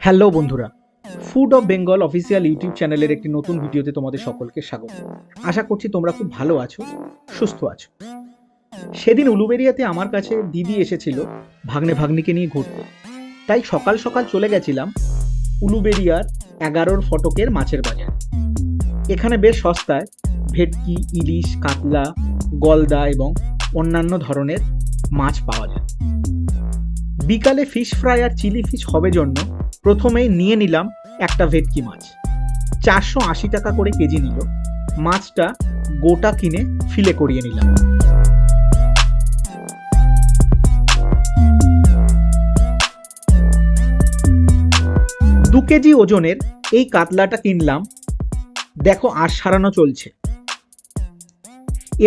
Hello বন্ধুরা, food of Bengal official YouTube চ্যানেলের একটি নতুন ভিডিওতে তোমাদের সকলকে স্বাগত। আশা করছি তোমরা খুব ভালো আছো, সুস্থ আছো। সেদিন উলুবেড়িয়াতে আমার কাছে দিদি এসেছিল ভাগ্নে ভাগ্নিকে নিয়ে ঘুরতে, তাই সকাল সকাল চলে গেছিলাম উলুবেড়িয়ার 11 ফটকের মাছের বাজার। এখানে বেশ সস্তায় ভেটকি, ইলিশ, কাতলা, গলদা এবং অন্যান্য ধরনের মাছ পাওয়া যায়। বিকালে ফিশ ফ্রাই আর চিলি ফিশ হবে জন্য প্রথমেই নিয়ে নিলাম একটা ভেটকি মাছ। 480 টাকা করে কেজি নিল। মাছটা গোটা কিনে ফিলে করিয়ে নিলাম। দু কেজি ওজনের এই কাতলাটা কিনলাম। দেখো আঁশ সারানো চলছে।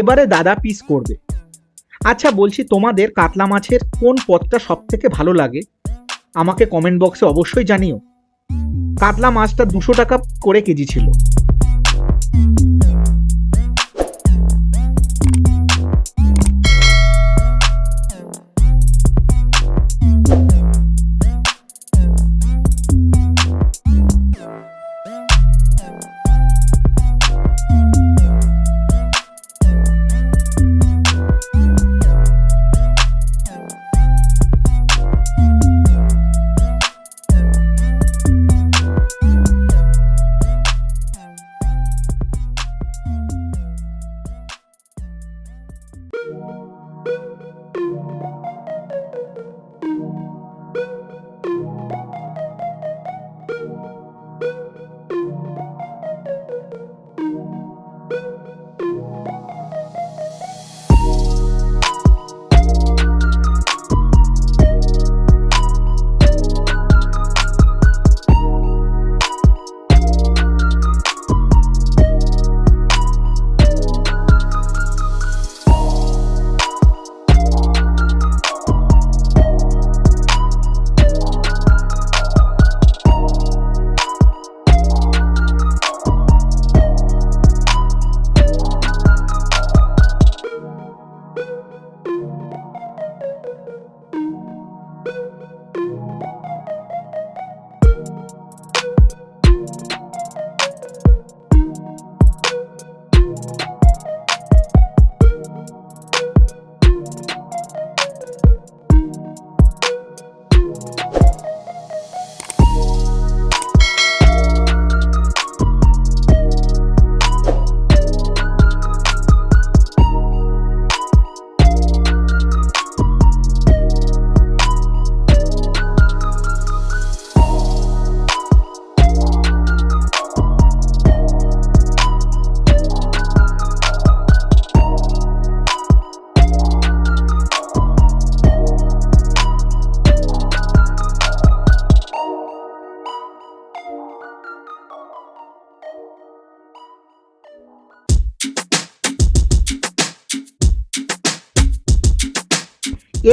এবারে দাদা পিস করবে। আচ্ছা বলছি, তোমাদের কাতলা মাছের কোন পদটা সব থেকে ভালো লাগে আমাকে কমেন্ট বক্সে অবশ্যই জানিও। কাতলা মাছটা 200 টাকা করে কেজি ছিল।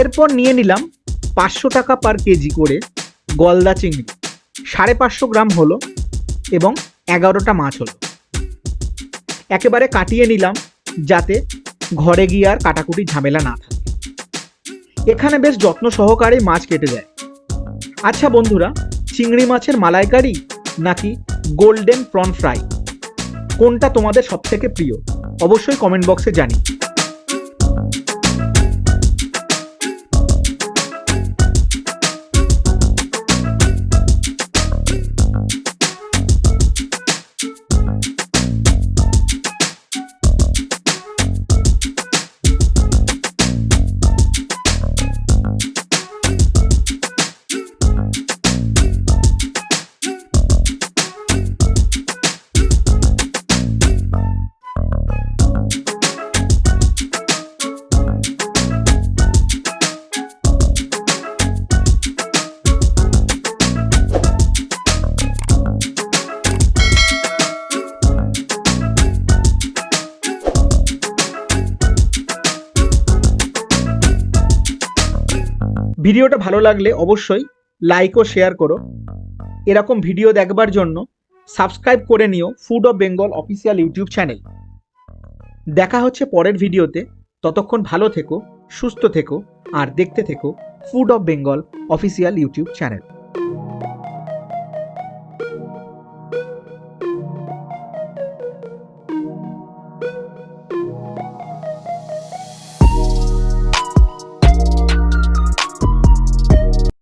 এরপর নিয়ে নিলাম 500 টাকা পার কেজি করে গলদা চিংড়ি। 550 গ্রাম হলো এবং 11টা মাছ হলো। একেবারে কাটিয়ে নিলাম যাতে ঘরে গিয়ে আর কাটাকুটি ঝামেলা না থাকে। এখানে বেশ যত্ন সহকারে মাছ কেটে দেয়। আচ্ছা বন্ধুরা, চিংড়ি মাছের মালাইকারি নাকি গোল্ডেন প্রন ফ্রাই কোনটা তোমাদের সব থেকে প্রিয় অবশ্যই কমেন্ট বক্সে জানি। ভিডিওটা ভালো লাগলে অবশ্যই লাইক ও শেয়ার করো। এরকম ভিডিও দেখবার জন্য সাবস্ক্রাইব করে নিও food of Bengal official YouTube channel. দেখা হচ্ছে পরের ভিডিওতে। ততক্ষণ ভালো থেকো, সুস্থ থেকো আর দেখতে থেকো food of Bengal official YouTube channel.